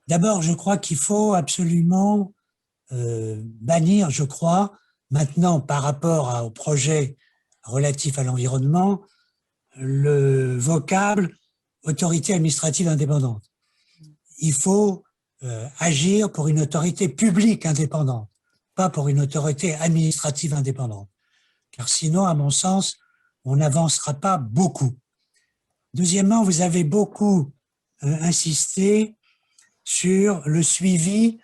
D'abord, je crois qu'il faut absolument bannir, je crois, maintenant par rapport au projet relatif à l'environnement, le vocable autorité administrative indépendante. Il faut agir pour une autorité publique indépendante, pas pour une autorité administrative indépendante. Car sinon, à mon sens, on n'avancera pas beaucoup. Deuxièmement, vous avez beaucoup insisté sur le suivi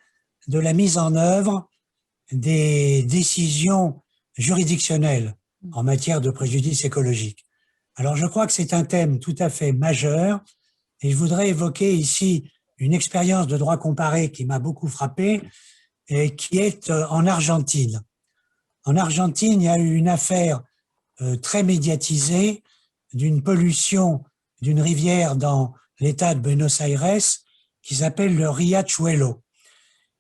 de la mise en œuvre des décisions juridictionnelles en matière de préjudice écologique. Alors, je crois que c'est un thème tout à fait majeur et je voudrais évoquer ici une expérience de droit comparé qui m'a beaucoup frappé et qui est en Argentine. En Argentine, il y a eu une affaire très médiatisée d'une pollution d'une rivière dans l'État de Buenos Aires qui s'appelle le Riachuelo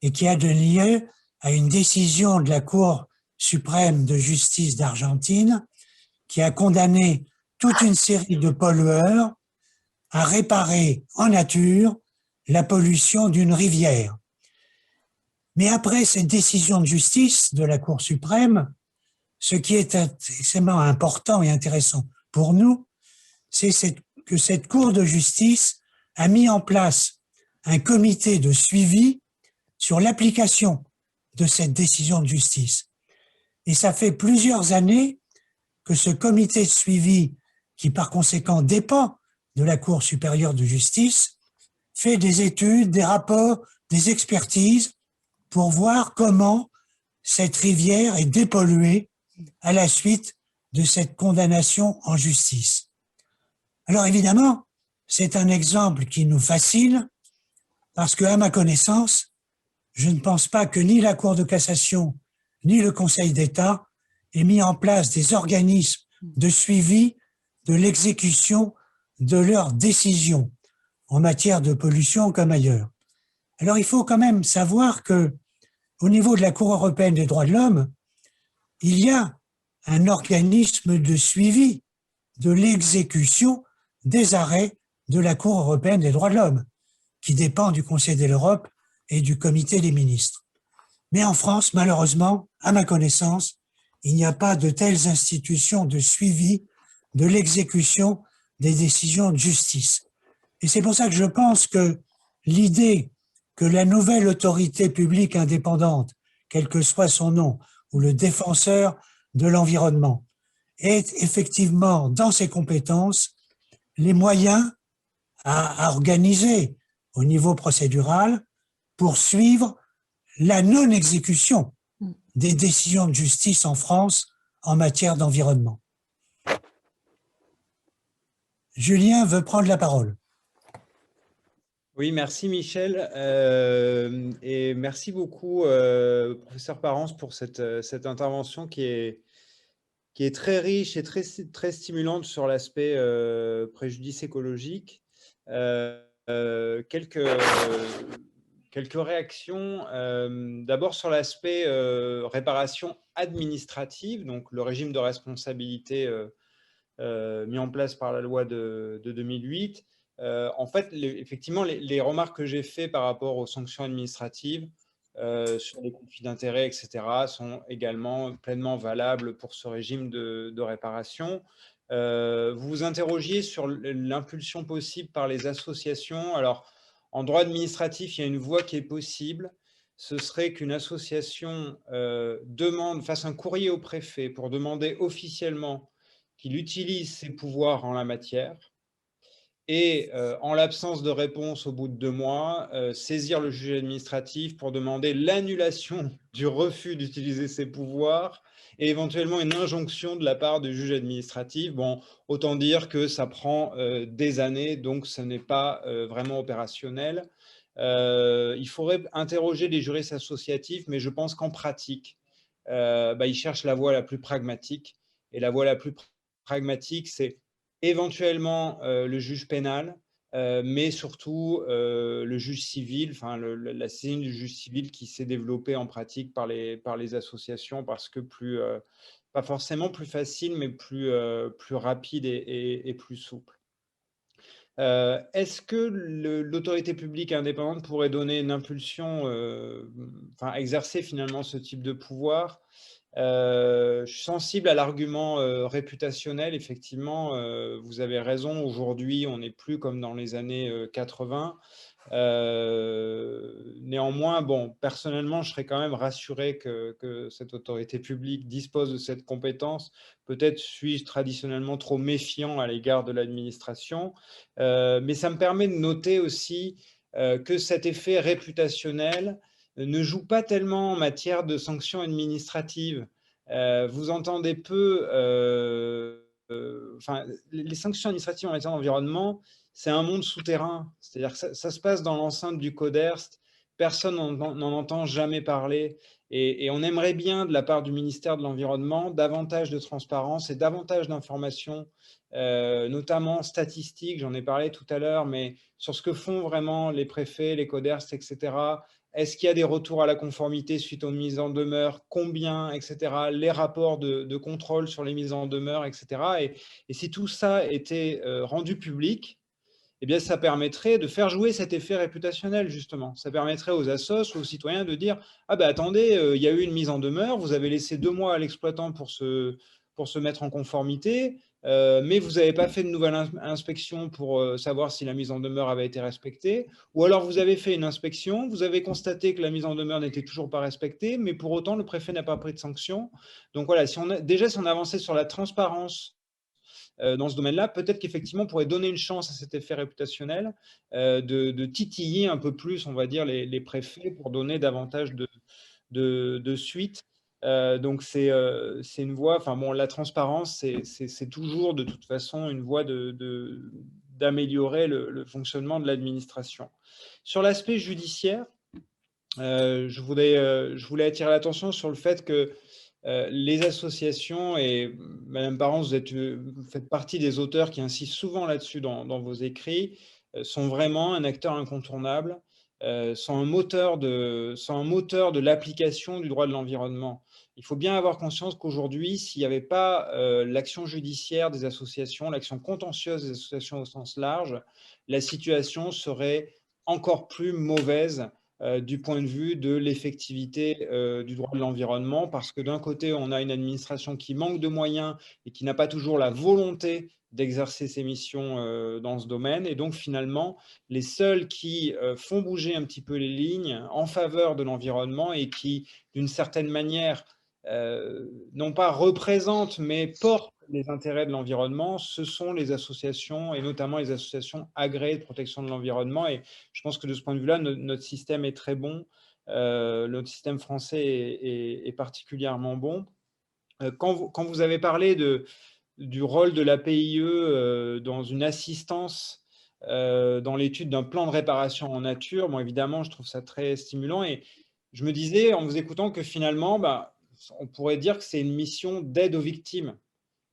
et qui a donné lieu à une décision de la Cour suprême de justice d'Argentine qui a condamné toute une série de pollueurs à réparer en nature la pollution d'une rivière. Mais après cette décision de justice de la Cour suprême, ce qui est extrêmement important et intéressant pour nous, c'est que cette Cour de justice a mis en place un comité de suivi sur l'application de cette décision de justice. Et ça fait plusieurs années que ce comité de suivi, qui par conséquent dépend de la Cour supérieure de justice, fait des études, des rapports, des expertises pour voir comment cette rivière est dépolluée à la suite de cette condamnation en justice. Alors évidemment, c'est un exemple qui nous fascine parce que, à ma connaissance, je ne pense pas que ni la Cour de cassation ni le Conseil d'État aient mis en place des organismes de suivi de l'exécution de leurs décisions en matière de pollution comme ailleurs. Alors il faut quand même savoir que, au niveau de la Cour européenne des droits de l'homme, il y a un organisme de suivi de l'exécution des arrêts de la Cour européenne des droits de l'homme, qui dépend du Conseil de l'Europe et du Comité des ministres. Mais en France, malheureusement, à ma connaissance, il n'y a pas de telles institutions de suivi de l'exécution des décisions de justice. Et c'est pour ça que je pense que l'idée que la nouvelle autorité publique indépendante, quel que soit son nom, ou le défenseur de l'environnement, ait effectivement dans ses compétences les moyens à organiser au niveau procédural pour suivre la non-exécution des décisions de justice en France en matière d'environnement. Julien veut prendre la parole. Oui, merci Michel. Et merci beaucoup, professeur Parence, pour cette intervention qui est très riche et très stimulante sur l'aspect préjudice écologique. Quelques réactions. D'abord sur l'aspect réparation administrative, donc le régime de responsabilité mis en place par la loi de 2008. En fait, effectivement, les remarques que j'ai faites par rapport aux sanctions administratives sur les conflits d'intérêts, etc., sont également pleinement valables pour ce régime de réparation. Vous vous interrogiez sur l'impulsion possible par les associations. Alors, en droit administratif, il y a une voie qui est possible. Ce serait qu'une association fasse un courrier au préfet pour demander officiellement qu'il utilise ses pouvoirs en la matière et, en l'absence de réponse au bout de 2 mois, saisir le juge administratif pour demander l'annulation du refus d'utiliser ses pouvoirs et éventuellement une injonction de la part du juge administratif. Bon, autant dire que ça prend des années, donc ce n'est pas vraiment opérationnel. Il faudrait interroger les juristes associatifs, mais je pense qu'en pratique, ils cherchent la voie la plus pragmatique. Et la voie la plus pragmatique, c'est éventuellement le juge pénal, mais surtout le juge civil, enfin la saisine du juge civil qui s'est développée en pratique par les associations parce que pas forcément plus facile, mais plus rapide et plus souple. Est-ce que l'autorité publique indépendante pourrait donner une impulsion, enfin exercer finalement ce type de pouvoir? Je suis sensible à l'argument réputationnel. Effectivement, vous avez raison. Aujourd'hui, on n'est plus comme dans les années 80. Néanmoins, bon, personnellement, je serais quand même rassuré que cette autorité publique dispose de cette compétence. Peut-être suis-je traditionnellement trop méfiant à l'égard de l'administration, mais ça me permet de noter aussi que cet effet réputationnel ne joue pas tellement en matière de sanctions administratives. Vous entendez peu, enfin, les sanctions administratives en matière d'environnement, c'est un monde souterrain. C'est-à-dire que ça se passe dans l'enceinte du Coderst, personne n'en entend jamais parler. Et on aimerait bien, de la part du ministère de l'Environnement, davantage de transparence et davantage d'informations, notamment statistiques, j'en ai parlé tout à l'heure, mais sur ce que font vraiment les préfets, les Coderst, etc. Est-ce qu'il y a des retours à la conformité suite aux mises en demeure? Combien, etc. Les rapports de contrôle sur les mises en demeure, etc. Et si tout ça était rendu public, eh bien, ça permettrait de faire jouer cet effet réputationnel, justement. Ça permettrait aux assos, aux citoyens de dire « Ah ben attendez, il y a eu une mise en demeure, vous avez laissé 2 mois à l'exploitant pour se mettre en conformité, mais vous n'avez pas fait de nouvelle inspection pour savoir si la mise en demeure avait été respectée, ou alors vous avez fait une inspection, vous avez constaté que la mise en demeure n'était toujours pas respectée, mais pour autant, le préfet n'a pas pris de sanction. » Donc voilà, si on avançait sur la transparence dans ce domaine-là, peut-être qu'effectivement, on pourrait donner une chance à cet effet réputationnel, de titiller un peu plus, on va dire, les préfets pour donner davantage de suite. Donc, c'est une voie, enfin bon, la transparence, c'est toujours de toute façon une voie d'améliorer le fonctionnement de l'administration. Sur l'aspect judiciaire, je voulais attirer l'attention sur le fait que les associations, et Madame Parence, vous faites partie des auteurs qui insistent souvent là-dessus dans vos écrits, sont vraiment un acteur incontournable, sont un moteur de l'application du droit de l'environnement. Il faut bien avoir conscience qu'aujourd'hui, s'il n'y avait pas l'action judiciaire des associations, l'action contentieuse des associations au sens large, la situation serait encore plus mauvaise du point de vue de l'effectivité du droit de l'environnement, parce que d'un côté, on a une administration qui manque de moyens et qui n'a pas toujours la volonté d'exercer ses missions dans ce domaine. Et donc, finalement, les seuls qui font bouger un petit peu les lignes en faveur de l'environnement et qui, d'une certaine manière, non pas représentent, mais portent les intérêts de l'environnement, ce sont les associations, et notamment les associations agréées de protection de l'environnement. Et je pense que de ce point de vue-là, notre système est très bon. Notre système français est particulièrement bon. Quand vous avez parlé du rôle de la PIE dans une assistance dans l'étude d'un plan de réparation en nature, bon, évidemment, je trouve ça très stimulant. Et je me disais, en vous écoutant, que finalement, bah, on pourrait dire que c'est une mission d'aide aux victimes.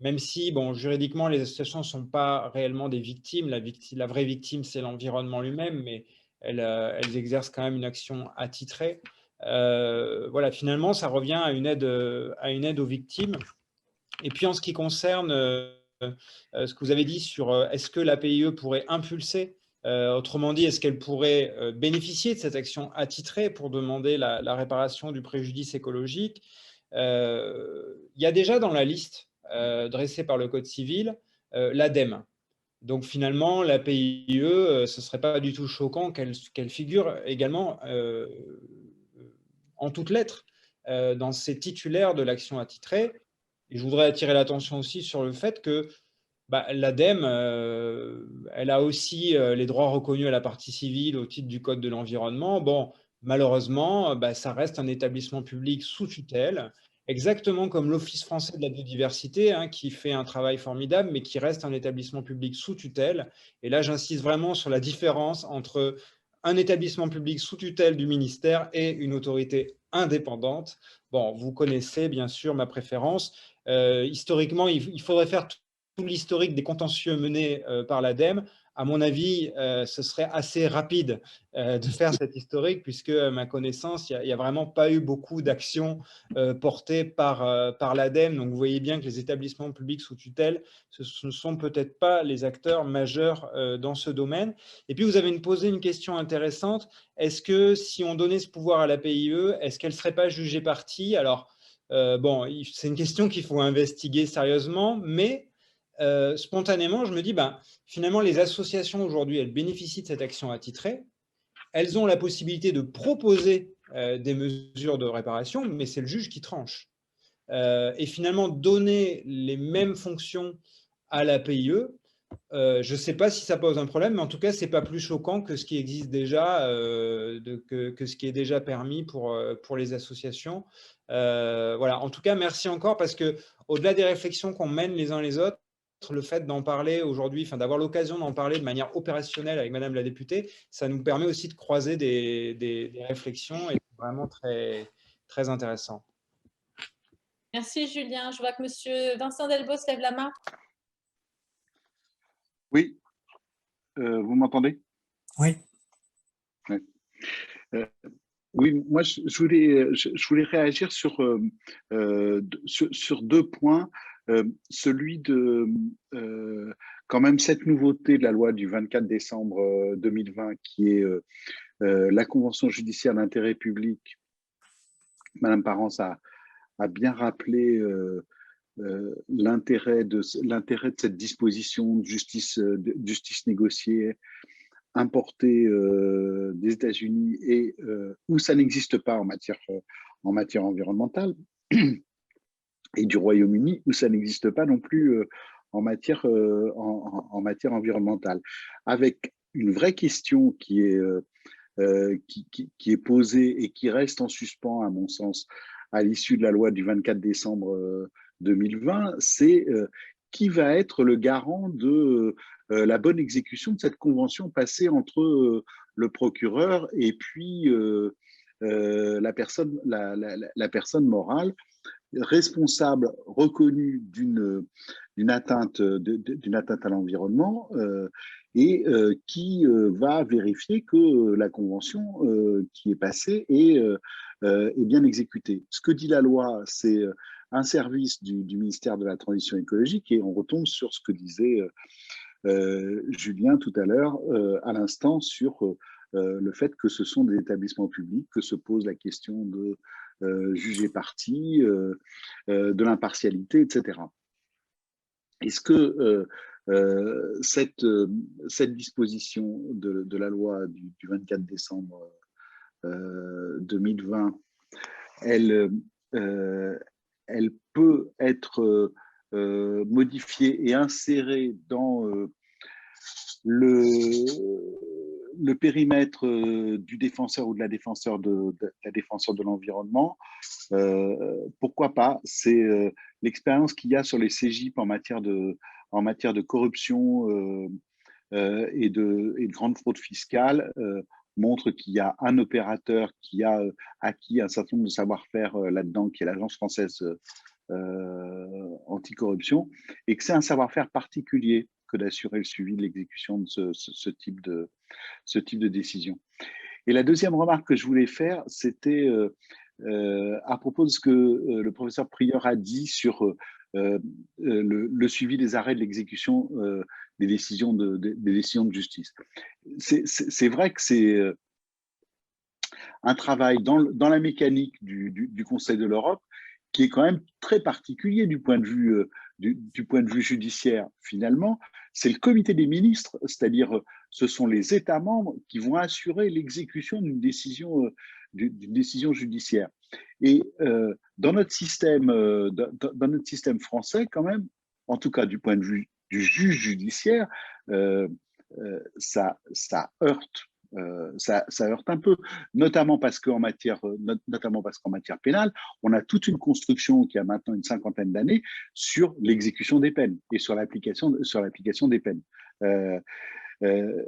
Même si, bon, juridiquement, les associations ne sont pas réellement des victimes. La vraie victime, c'est l'environnement lui-même, mais elles exercent quand même une action attitrée. Voilà, finalement, ça revient à une aide aux victimes. Et puis, en ce qui concerne ce que vous avez dit sur est-ce que la PIE pourrait impulser, autrement dit, est-ce qu'elle pourrait bénéficier de cette action attitrée pour demander la réparation du préjudice écologique? Il y a déjà dans la liste dressée par le Code civil l'ADEME. Donc finalement, la PIE, ce ne serait pas du tout choquant qu'elle figure également en toutes lettres dans ces titulaires de l'action attitrée. Et je voudrais attirer l'attention aussi sur le fait que l'ADEME, elle a aussi les droits reconnus à la partie civile au titre du Code de l'environnement. Bon, malheureusement, ça reste un établissement public sous tutelle, exactement comme l'Office français de la biodiversité, hein, qui fait un travail formidable, mais qui reste un établissement public sous tutelle. Et là, j'insiste vraiment sur la différence entre un établissement public sous tutelle du ministère et une autorité indépendante. Bon, vous connaissez bien sûr ma préférence. Historiquement, il faudrait faire tout l'historique des contentieux menés par l'ADEME à mon avis, ce serait assez rapide de faire cette historique, puisque, à ma connaissance, il n'y a vraiment pas eu beaucoup d'actions portées par l'ADEME. Donc, vous voyez bien que les établissements publics sous tutelle, ce ne sont peut-être pas les acteurs majeurs dans ce domaine. Et puis, vous avez posé une question intéressante. Est-ce que si on donnait ce pouvoir à la PIE, est-ce qu'elle ne serait pas jugée partie? Alors, bon, c'est une question qu'il faut investiguer sérieusement, mais spontanément, je me dis, finalement, les associations aujourd'hui, elles bénéficient de cette action attitrée. Elles ont la possibilité de proposer des mesures de réparation, mais c'est le juge qui tranche. Et finalement, donner les mêmes fonctions à la PIE, je ne sais pas si ça pose un problème, mais en tout cas, ce n'est pas plus choquant que ce qui existe déjà, que ce qui est déjà permis pour les associations. Voilà. En tout cas, merci encore, parce qu'au-delà des réflexions qu'on mène les uns les autres, le fait d'en parler aujourd'hui, enfin, d'avoir l'occasion d'en parler de manière opérationnelle avec Madame la députée, ça nous permet aussi de croiser des réflexions, et c'est vraiment très, très intéressant. Merci Julien. Je vois que Monsieur Vincent Delbos lève la main. Oui, vous m'entendez? Oui. Ouais. Oui, moi je voulais réagir sur deux points. Celui de quand même cette nouveauté de la loi du 24 décembre 2020 qui est la convention judiciaire d'intérêt public. Madame Parence a bien rappelé l'intérêt de cette disposition de justice négociée importée des États-Unis et où ça n'existe pas en matière environnementale, et du Royaume-Uni où ça n'existe pas non plus en matière environnementale, avec une vraie question qui est posée et qui reste en suspens, à mon sens, à l'issue de la loi du 24 décembre 2020, c'est qui va être le garant de la bonne exécution de cette convention passée entre le procureur et puis la personne morale responsable reconnue d'une atteinte à l'environnement et qui va vérifier que la convention qui est passée est bien exécutée. Ce que dit la loi, c'est un service du ministère de la Transition écologique, et on retombe sur ce que disait Julien tout à l'heure, à l'instant, sur le fait que ce sont des établissements publics, que se pose la question de juger partie, de l'impartialité, etc. Est-ce que cette disposition de la loi du 24 décembre 2020, elle peut être modifiée et insérée dans le périmètre du défenseur ou de la défenseur de l'environnement? Pourquoi pas? C'est l'expérience qu'il y a sur les CJIP en matière de corruption et de grande fraude fiscale montre qu'il y a un opérateur qui a acquis un certain nombre de savoir-faire là-dedans, qui est l'Agence française anticorruption, et que c'est un savoir-faire particulier que d'assurer le suivi de l'exécution de ce type de décision. Et la deuxième remarque que je voulais faire, c'était à propos de ce que le professeur Prieur a dit sur le suivi des arrêts de l'exécution des décisions de justice. C'est vrai que c'est un travail dans la mécanique du Conseil de l'Europe qui est quand même très particulier du point de vue judiciaire. Finalement, c'est le comité des ministres, c'est-à-dire ce sont les États membres qui vont assurer l'exécution d'une décision judiciaire. Et dans notre système français, quand même, en tout cas du point de vue du juge judiciaire, ça heurte. Ça heurte un peu, notamment parce qu'en matière pénale, on a toute une construction qui a maintenant une 50aine d'années sur l'exécution des peines et sur l'application des peines.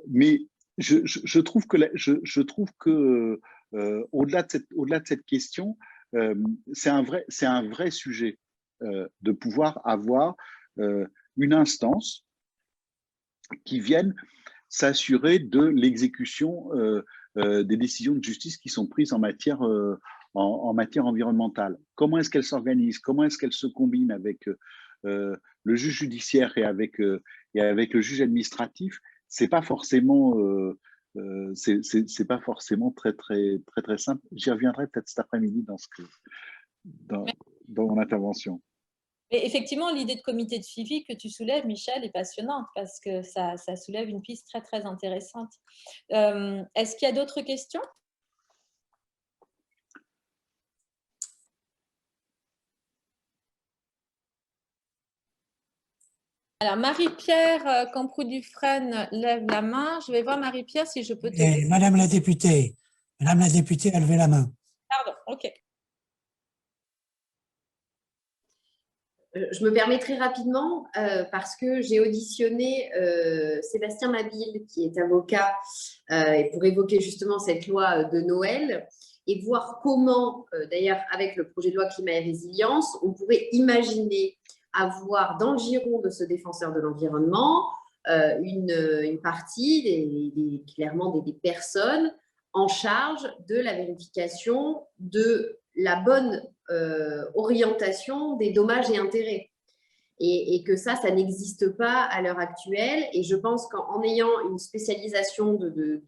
Mais je trouve que au-delà de cette question, c'est un vrai sujet de pouvoir avoir une instance qui vienne s'assurer de l'exécution des décisions de justice qui sont prises en matière environnementale. Comment est-ce qu'elle s'organise? Comment est-ce qu'elle se combine avec le juge judiciaire et avec le juge administratif? C'est pas forcément c'est pas forcément très simple. J'y reviendrai peut-être cet après-midi dans mon intervention. Mais effectivement, l'idée de comité de suivi que tu soulèves, Michel, est passionnante parce que ça soulève une piste très, très intéressante. Est-ce qu'il y a d'autres questions? Alors, Marie-Pierre Camproux-Dufresne lève la main. Je vais voir, Marie-Pierre, si je peux te... Et Madame la députée a levé la main. Pardon, OK. Je me permets très rapidement parce que j'ai auditionné Sébastien Mabille, qui est avocat, et pour évoquer justement cette loi de Noël et voir comment, d'ailleurs, avec le projet de loi climat et résilience, on pourrait imaginer avoir dans le giron de ce défenseur de l'environnement une partie, clairement des personnes en charge de la vérification de la bonne orientation des dommages et intérêts. Et que ça n'existe pas à l'heure actuelle. Et je pense qu'en ayant une spécialisation de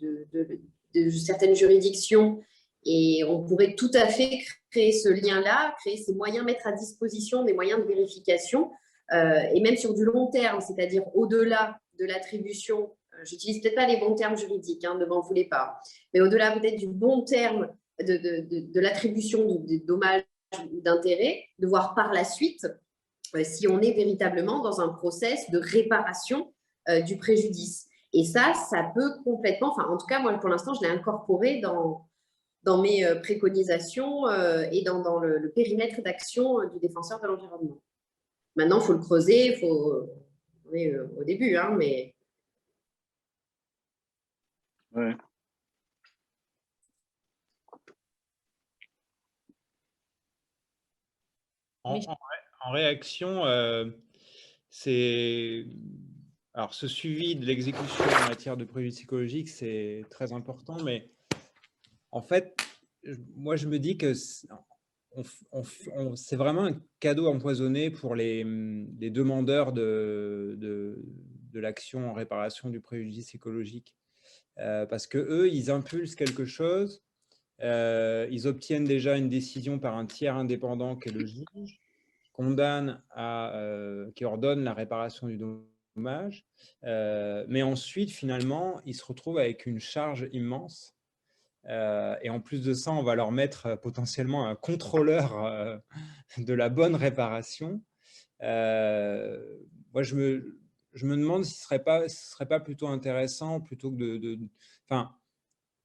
certaines juridictions, et on pourrait tout à fait créer ce lien-là, créer ces moyens, mettre à disposition des moyens de vérification, et même sur du long terme, c'est-à-dire au-delà de l'attribution, j'utilise peut-être pas les bons termes juridiques, ne m'en voulez pas, mais au-delà peut-être du bon terme de l'attribution des dommages ou d'intérêts, de voir par la suite si on est véritablement dans un process de réparation du préjudice. Et ça peut complètement, enfin en tout cas moi pour l'instant je l'ai incorporé dans mes préconisations et dans le périmètre d'action du défenseur de l'environnement. Maintenant il faut le creuser, on est au début, mais... Ouais. En réaction, alors ce suivi de l'exécution en matière de préjudice écologique, c'est très important, mais en fait, moi je me dis que c'est vraiment un cadeau empoisonné pour les demandeurs de l'action en réparation du préjudice écologique. Parce que eux, ils impulsent quelque chose, ils obtiennent déjà une décision par un tiers indépendant qui est le juge, qui ordonne la réparation du dommage, mais ensuite, finalement, ils se retrouvent avec une charge immense. Et en plus de ça, on va leur mettre potentiellement un contrôleur de la bonne réparation. Moi, je me demande si ce serait pas plutôt intéressant, plutôt que enfin,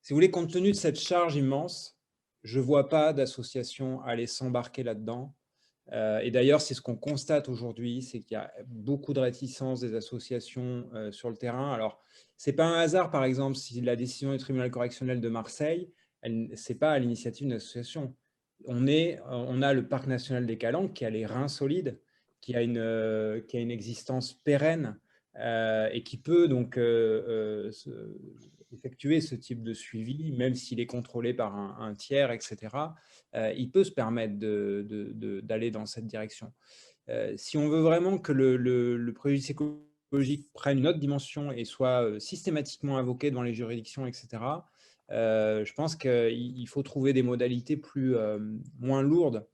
si vous voulez, compte tenu de cette charge immense, je ne vois pas d'association aller s'embarquer là-dedans. Et d'ailleurs, c'est ce qu'on constate aujourd'hui, c'est qu'il y a beaucoup de réticence des associations sur le terrain. Alors, ce n'est pas un hasard, par exemple, si la décision du tribunal correctionnel de Marseille, ce n'est pas à l'initiative d'une association. On a le Parc national des Calanques qui a les reins solides, qui a une existence pérenne et qui peut donc effectuer ce type de suivi, même s'il est contrôlé par un tiers, etc. Il peut se permettre d'aller dans cette direction. Si on veut vraiment que le préjudice écologique prenne une autre dimension et soit systématiquement invoqué devant les juridictions, etc., je pense qu'il faut trouver des modalités moins lourdes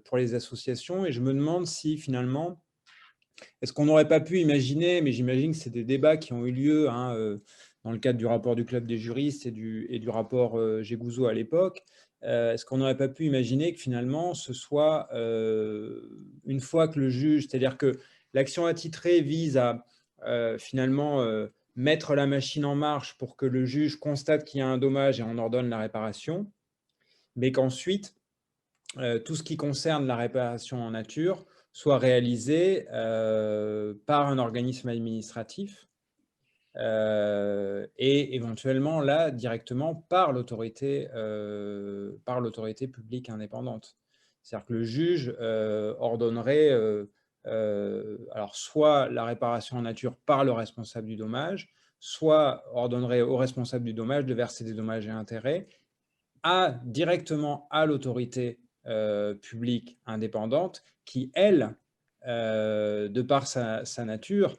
pour les associations. Et je me demande si finalement, est-ce qu'on n'aurait pas pu imaginer, mais j'imagine que c'est des débats qui ont eu lieu dans le cadre du rapport du Club des juristes et du rapport Gégouzeau à l'époque, est-ce qu'on n'aurait pas pu imaginer que finalement, ce soit une fois que le juge, c'est-à-dire que l'action attitrée vise à finalement mettre la machine en marche pour que le juge constate qu'il y a un dommage et en ordonne la réparation, mais qu'ensuite, tout ce qui concerne la réparation en nature soit réalisé par un organisme administratif et éventuellement là directement par l'autorité publique indépendante. C'est-à-dire que le juge ordonnerait alors soit la réparation en nature par le responsable du dommage, soit ordonnerait au responsable du dommage de verser des dommages et intérêts directement à l'autorité publique indépendante qui, elle, de par sa nature,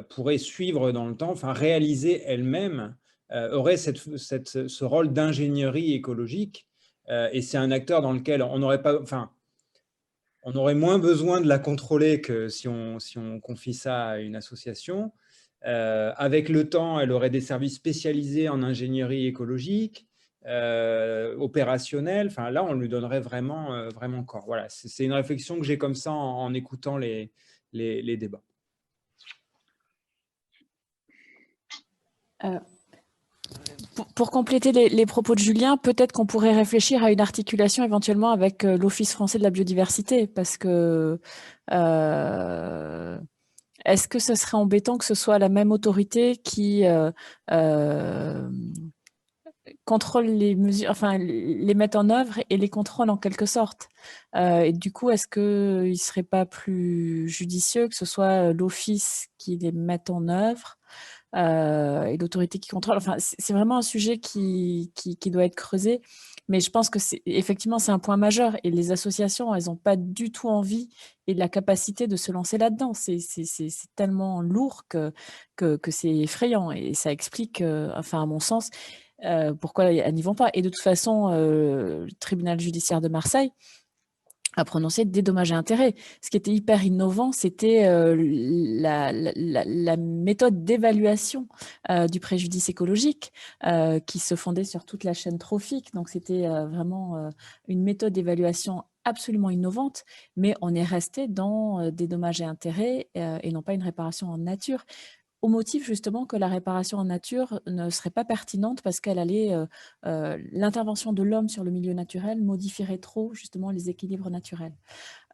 pourrait suivre dans le temps, enfin réaliser elle-même, aurait ce rôle d'ingénierie écologique. Et c'est un acteur dans lequel on n'aurait pas, enfin, on aurait moins besoin de la contrôler que si on confie ça à une association. Avec le temps, elle aurait des services spécialisés en ingénierie écologique, opérationnelle. Enfin, là, on lui donnerait vraiment, vraiment corps. Voilà, c'est une réflexion que j'ai comme ça en écoutant les débats. Pour compléter les propos de Julien, peut-être qu'on pourrait réfléchir à une articulation éventuellement avec l'Office français de la biodiversité, parce que est-ce que ce serait embêtant que ce soit la même autorité qui contrôle les mesures, enfin les met en œuvre et les contrôle en quelque sorte. Et du coup, est-ce qu'il ne serait pas plus judicieux que ce soit l'office qui les mette en œuvre et l'autorité qui contrôle? Enfin, c'est vraiment un sujet qui doit être creusé. Mais je pense que effectivement, c'est un point majeur. Et les associations, elles n'ont pas du tout envie et la capacité de se lancer là-dedans. C'est tellement lourd que c'est effrayant. Et ça explique, enfin, à mon sens, pourquoi elles n'y vont pas. Et de toute façon, le tribunal judiciaire de Marseille a prononcé des dommages et intérêts. Ce qui était hyper innovant, c'était la méthode d'évaluation du préjudice écologique qui se fondait sur toute la chaîne trophique. Donc, c'était vraiment une méthode d'évaluation absolument innovante, mais on est resté dans des dommages et intérêts et non pas une réparation en nature, au motif justement que la réparation en nature ne serait pas pertinente parce qu'elle allait, l'intervention de l'homme sur le milieu naturel modifierait trop justement les équilibres naturels.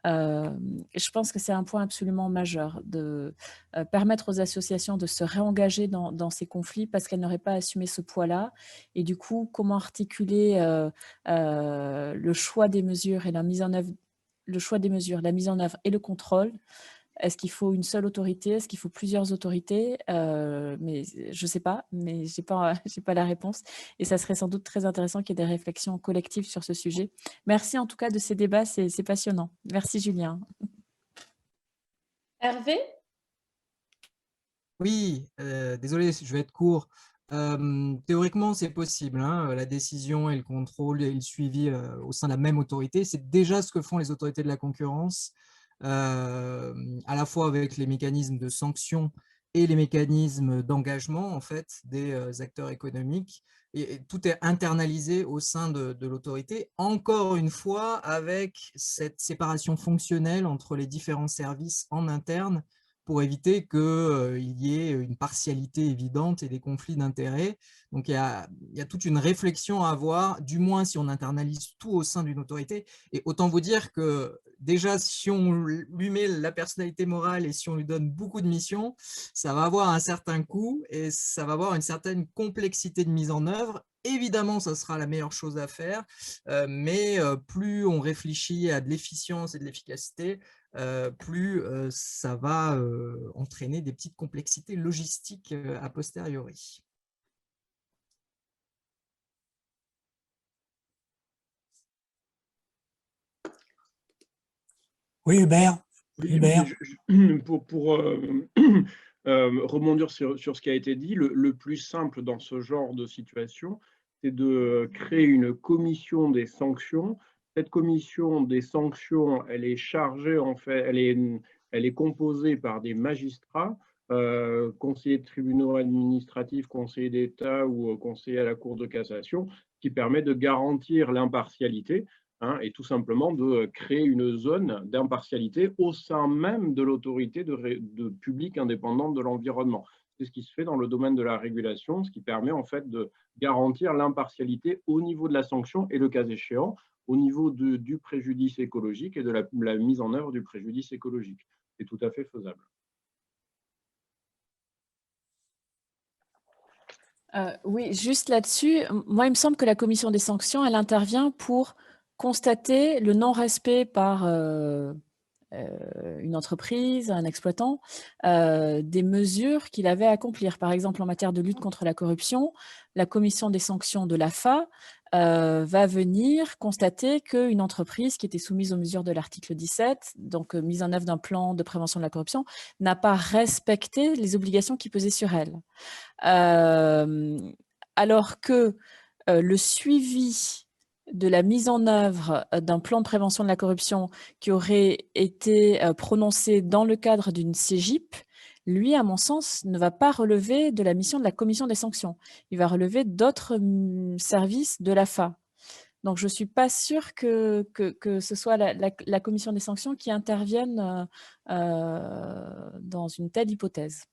Je pense que c'est un point absolument majeur de permettre aux associations de se réengager dans ces conflits parce qu'elles n'auraient pas assumé ce poids-là. Et du coup, comment articuler le choix des mesures et la mise en œuvre, la mise en œuvre et le contrôle? Est-ce qu'il faut une seule autorité? Est-ce qu'il faut plusieurs autorités? Mais je ne sais pas, mais je n'ai pas la réponse. Et ça serait sans doute très intéressant qu'il y ait des réflexions collectives sur ce sujet. Merci en tout cas de ces débats, c'est passionnant. Merci Julien. Hervé? Oui, désolé, je vais être court. Théoriquement, c'est possible, hein, la décision et le contrôle et le suivi au sein de la même autorité. C'est déjà ce que font les autorités de la concurrence. À la fois avec les mécanismes de sanction et les mécanismes d'engagement en fait, des acteurs économiques. Et tout est internalisé au sein de l'autorité, encore une fois avec cette séparation fonctionnelle entre les différents services en interne pour éviter qu'il y ait une partialité évidente et des conflits d'intérêts. Donc, il y a toute une réflexion à avoir, du moins si on internalise tout au sein d'une autorité. Et autant vous dire que déjà, si on lui met la personnalité morale et si on lui donne beaucoup de missions, ça va avoir un certain coût et ça va avoir une certaine complexité de mise en œuvre. Évidemment, ça sera la meilleure chose à faire, mais plus on réfléchit à de l'efficience et de l'efficacité, plus ça va entraîner des petites complexités logistiques a posteriori. Oui, Hubert. Oui, pour rebondir sur ce qui a été dit, le plus simple dans ce genre de situation, c'est de créer une commission des sanctions. Cette commission des sanctions, elle est chargée, en fait, elle est composée par des magistrats, conseillers de tribunaux administratifs, conseillers d'État ou conseillers à la Cour de cassation, qui permet de garantir l'impartialité. Et tout simplement de créer une zone d'impartialité au sein même de l'autorité de publique indépendante de l'environnement. C'est ce qui se fait dans le domaine de la régulation, ce qui permet en fait de garantir l'impartialité au niveau de la sanction et le cas échéant au niveau du préjudice écologique et de la mise en œuvre du préjudice écologique. C'est tout à fait faisable. Oui, juste là-dessus, moi, il me semble que la commission des sanctions, elle intervient pour constater le non-respect par une entreprise, un exploitant, des mesures qu'il avait à accomplir. Par exemple, en matière de lutte contre la corruption, la commission des sanctions de l'AFA va venir constater qu'une entreprise qui était soumise aux mesures de l'article 17, donc mise en œuvre d'un plan de prévention de la corruption, n'a pas respecté les obligations qui pesaient sur elle. Alors que le suivi de la mise en œuvre d'un plan de prévention de la corruption qui aurait été prononcé dans le cadre d'une CGIP, lui, à mon sens, ne va pas relever de la mission de la commission des sanctions. Il va relever d'autres services de l'AFA. Donc, je ne suis pas sûre que ce soit la commission des sanctions qui intervienne dans une telle hypothèse.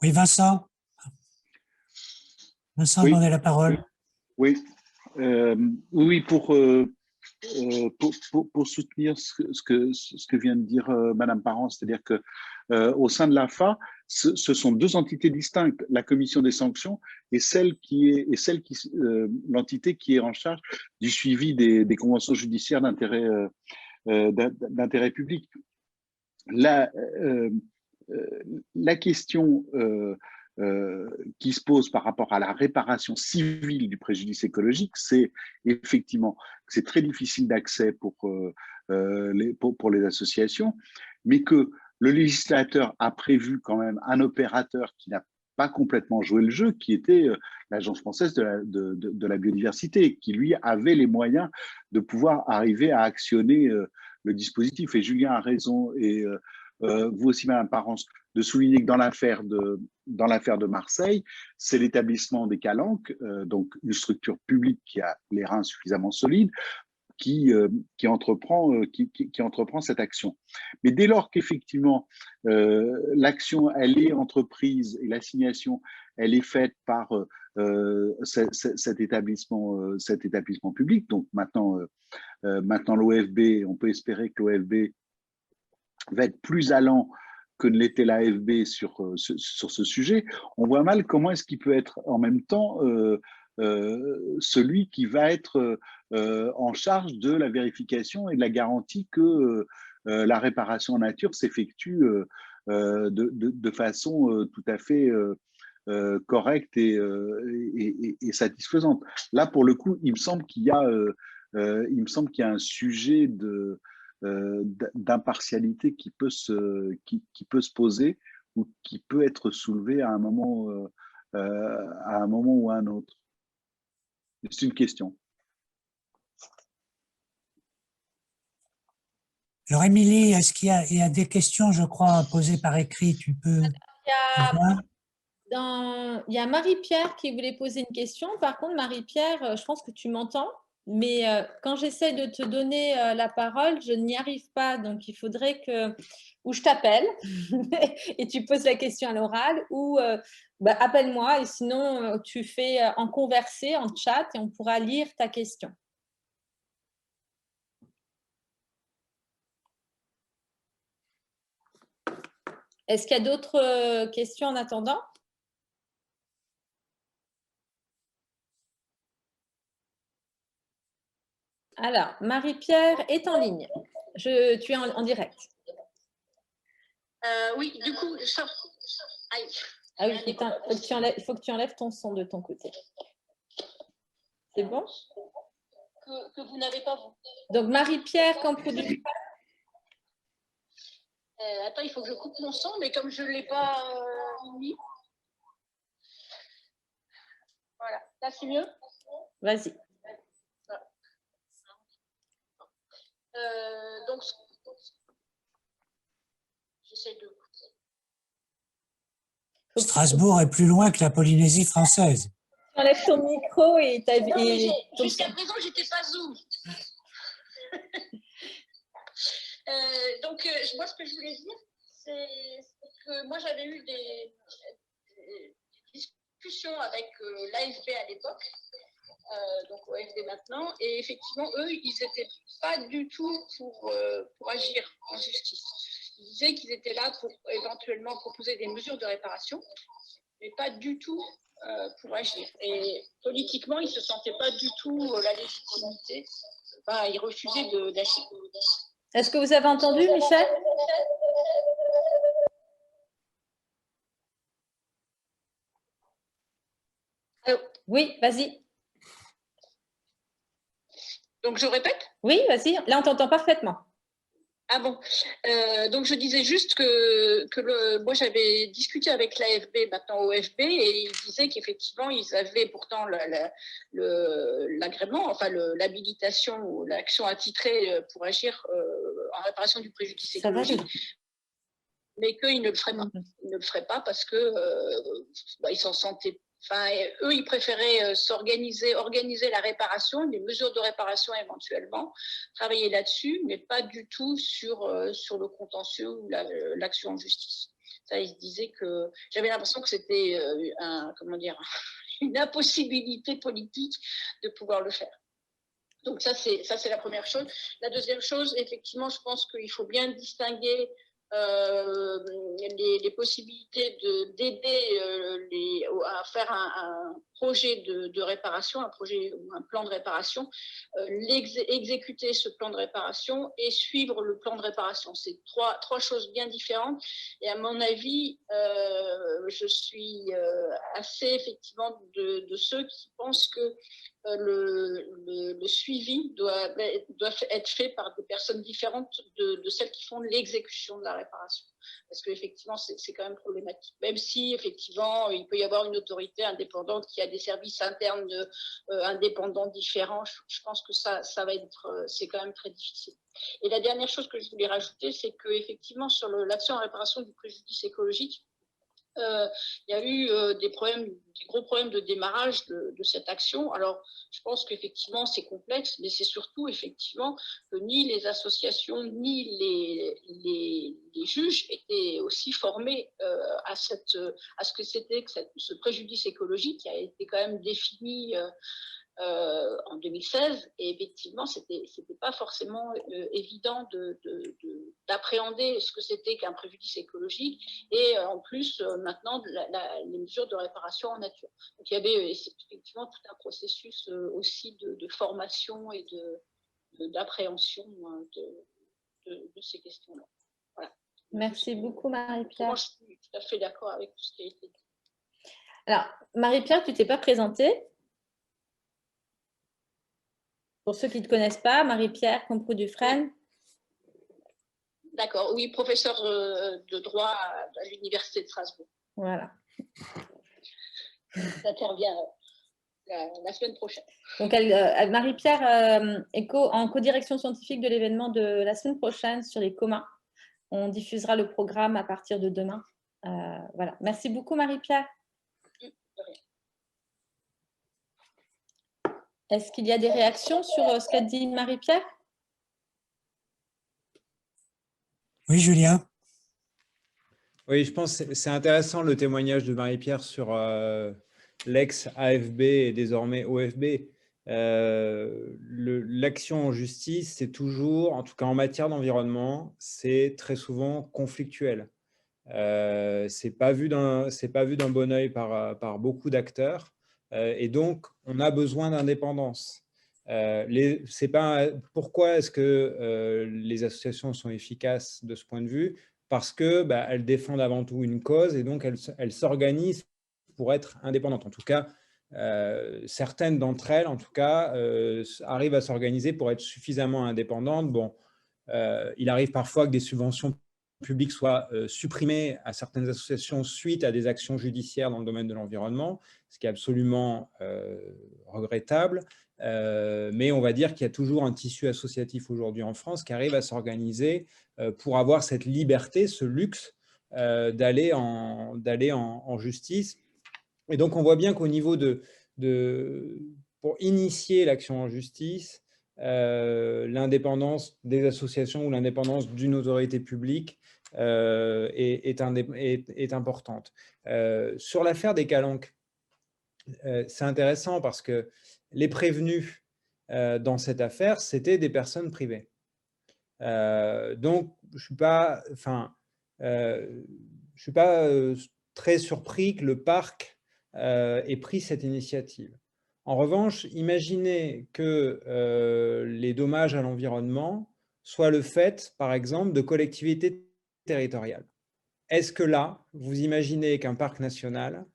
Oui, Vincent. Vincent demandait la parole. Oui, oui, pour soutenir ce que vient de dire Madame Parent, c'est-à-dire que au sein de l'AFA, ce sont deux entités distinctes, la commission des sanctions et l'entité qui est en charge du suivi des conventions judiciaires d'intérêt public. La question qui se pose par rapport à la réparation civile du préjudice écologique, c'est effectivement que c'est très difficile d'accès pour les associations, mais que le législateur a prévu quand même un opérateur qui n'a pas complètement joué le jeu, qui était l'Agence française de la biodiversité, qui lui avait les moyens de pouvoir arriver à actionner le dispositif. Et Julien a raison, et vous aussi, Madame Parence, de souligner que dans l'affaire de Marseille, c'est l'établissement des Calanques, donc une structure publique qui a les reins suffisamment solides, qui entreprend cette action. Mais dès lors qu'effectivement l'action elle est entreprise et l'assignation elle est faite par cet établissement public, donc maintenant l'OFB, on peut espérer que l'OFB va être plus allant que ne l'était l'AFB sur ce sujet, on voit mal comment est-ce qu'il peut être en même temps celui qui va être en charge de la vérification et de la garantie que la réparation en nature s'effectue de façon tout à fait correcte et satisfaisante. Là, pour le coup, il me semble qu'il y a un sujet d'impartialité qui peut se poser ou qui peut être soulevé à un moment ou à un autre. C'est une question. Alors, Émilie, est-ce qu'il y a des questions, je crois, posées par écrit? Tu peux... Il y a Marie-Pierre qui voulait poser une question. Par contre, Marie-Pierre, je pense que tu m'entends, mais quand j'essaie de te donner la parole, je n'y arrive pas. Donc, il faudrait que ou je t'appelle et tu poses la question à l'oral, ou appelle-moi et sinon tu fais en converser, en chat, et on pourra lire ta question. Est-ce qu'il y a d'autres questions en attendant? Alors, Marie-Pierre est en ligne. Tu es en direct. Oui, du coup, aïe. Ah oui, il faut que tu enlèves ton son de ton côté. C'est bon? Que vous n'avez pas, vous. Donc, Marie-Pierre Campoudou. Attends, il faut que je coupe mon son, mais comme je ne l'ai pas mis. Voilà, là c'est mieux? Vas-y. Donc, j'essaie de... Strasbourg est plus loin que la Polynésie française. Tu enlèves ton micro et ta vie. Jusqu'à présent, je n'étais pas Zoom. Donc, moi, ce que je voulais dire, c'est que moi, j'avais eu des discussions avec l'AFB à l'époque, donc OFB maintenant, et effectivement, eux, ils n'étaient pas du tout pour agir en justice. Ils disaient qu'ils étaient là pour éventuellement proposer des mesures de réparation, mais pas du tout pour agir. Et politiquement, ils ne se sentaient pas du tout la légitimité va y refuser d'agir. Est-ce que vous avez entendu, Michel? Allô? Oui, vas-y. Donc, je répète? Oui, vas-y. Là, on t'entend parfaitement. Ah bon, donc je disais juste que moi j'avais discuté avec l'AFB, maintenant OFB, et ils disaient qu'effectivement ils avaient pourtant l'agrément, enfin l'habilitation ou l'action attitrée pour agir en réparation du préjudice écologique, mais qu'ils ne le feraient pas. Ils ne le feraient pas parce que ils s'en sentaient. Enfin, eux, ils préféraient organiser la réparation, les mesures de réparation éventuellement, travailler là-dessus, mais pas du tout sur le contentieux ou l'action en justice. Ça, ils se disaient que j'avais l'impression que c'était une impossibilité politique de pouvoir le faire. Donc ça, c'est la première chose. La deuxième chose, effectivement, je pense qu'il faut bien distinguer les possibilités d'aider à faire un projet de réparation, un projet ou un plan de réparation, exécuter ce plan de réparation et suivre le plan de réparation. C'est trois choses bien différentes. Et à mon avis, je suis assez effectivement de ceux qui pensent que le suivi doit être fait par des personnes différentes de celles qui font l'exécution de la réparation. Parce qu'effectivement, c'est quand même problématique. Même si, effectivement, il peut y avoir une autorité indépendante qui a des services internes indépendants différents, je pense que c'est quand même très difficile. Et la dernière chose que je voulais rajouter, c'est qu'effectivement, sur l'action en réparation du préjudice écologique, il y a eu des gros problèmes de démarrage de cette action. Alors, je pense qu'effectivement, c'est complexe, mais c'est surtout effectivement que ni les associations ni les juges étaient aussi formés à ce que c'était que ce préjudice écologique qui a été quand même défini en 2016, et effectivement, c'était pas forcément évident d'appréhender ce que c'était qu'un préjudice écologique, et en plus, maintenant, les mesures de réparation en nature. Donc, il y avait effectivement tout un processus aussi de formation et d'appréhension de ces questions-là. Voilà. Merci beaucoup, Marie-Pierre. Moi, je suis tout à fait d'accord avec tout ce qui a été dit. Alors, Marie-Pierre, tu ne t'es pas présentée. Pour ceux qui ne te connaissent pas, Marie-Pierre Comprou-Dufresne. D'accord, oui, professeur de droit à l'Université de Strasbourg. Voilà. J'interviens la semaine prochaine. Donc, Marie-Pierre est en codirection scientifique de l'événement de la semaine prochaine sur les communs. On diffusera le programme à partir de demain. Voilà. Merci beaucoup, Marie-Pierre. Est-ce qu'il y a des réactions sur ce qu'a dit Marie-Pierre? Oui, Julien. Oui, je pense que c'est intéressant le témoignage de Marie-Pierre sur l'ex-AFB et désormais OFB. L'action en justice, c'est toujours, en tout cas en matière d'environnement, c'est très souvent conflictuel. C'est pas vu d'un bon œil par beaucoup d'acteurs. Et donc, on a besoin d'indépendance. Pourquoi est-ce que les associations sont efficaces de ce point de vue? Parce qu'elles défendent avant tout une cause et donc elles s'organisent pour être indépendantes. En tout cas, certaines d'entre elles, en tout cas, arrivent à s'organiser pour être suffisamment indépendantes. Bon, il arrive parfois que des subventions publiques soient supprimées à certaines associations suite à des actions judiciaires dans le domaine de l'environnement, ce qui est absolument regrettable. Mais on va dire qu'il y a toujours un tissu associatif aujourd'hui en France qui arrive à s'organiser pour avoir cette liberté, ce luxe d'aller en justice. Et donc, on voit bien qu'au niveau pour initier l'action en justice, l'indépendance des associations ou l'indépendance d'une autorité publique est importante. Sur l'affaire des Calanques, c'est intéressant parce que les prévenus dans cette affaire, c'était des personnes privées. Donc, je ne suis pas très surpris que le parc ait pris cette initiative. En revanche, imaginez que les dommages à l'environnement soient le fait, par exemple, de collectivités territoriales. Est-ce que là, vous imaginez qu'un parc national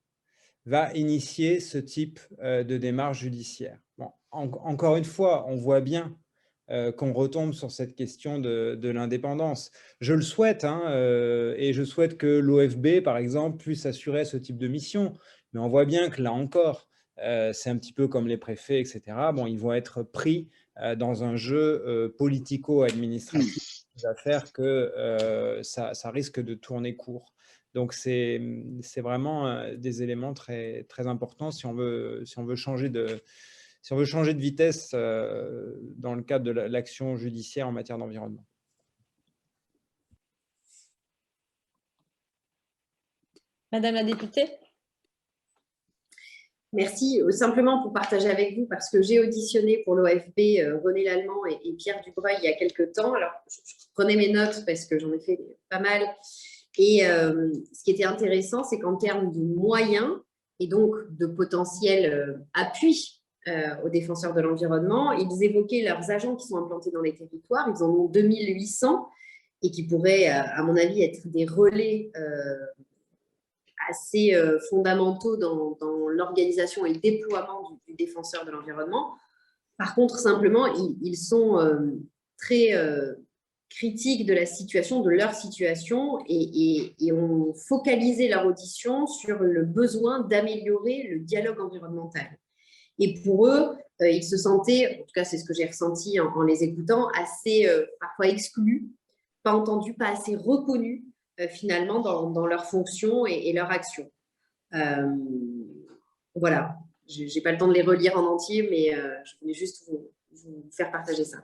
va initier ce type de démarche judiciaire? Bon, encore une fois, on voit bien qu'on retombe sur cette question de l'indépendance. Je le souhaite, hein, et je souhaite que l'OFB, par exemple, puisse assurer ce type de mission. Mais on voit bien que là encore, c'est un petit peu comme les préfets, etc. Bon, ils vont être pris dans un jeu politico-administratif qui va faire que ça risque de tourner court. Donc, c'est vraiment des éléments très, très importants si on veut changer de vitesse dans le cadre de l'action judiciaire en matière d'environnement. Madame la députée. Merci. Simplement pour partager avec vous, parce que j'ai auditionné pour l'OFB René Lallemand et Pierre Dubreuil il y a quelques temps. Alors, je prenais mes notes parce que j'en ai fait pas mal. Et ce qui était intéressant, c'est qu'en termes de moyens et donc de potentiel appui aux défenseurs de l'environnement, ils évoquaient leurs agents qui sont implantés dans les territoires. Ils en ont 2800 et qui pourraient, à mon avis, être des relais assez fondamentaux dans l'organisation et le déploiement du défenseur de l'environnement. Par contre, simplement, ils sont très critiques de la situation, de leur situation, et ont focalisé leur audition sur le besoin d'améliorer le dialogue environnemental. Et pour eux, ils se sentaient, en tout cas c'est ce que j'ai ressenti en les écoutant, assez parfois exclus, pas entendus, pas assez reconnus finalement dans leur fonction et leur action. Voilà, je n'ai pas le temps de les relire en entier, mais je voulais juste vous faire partager ça.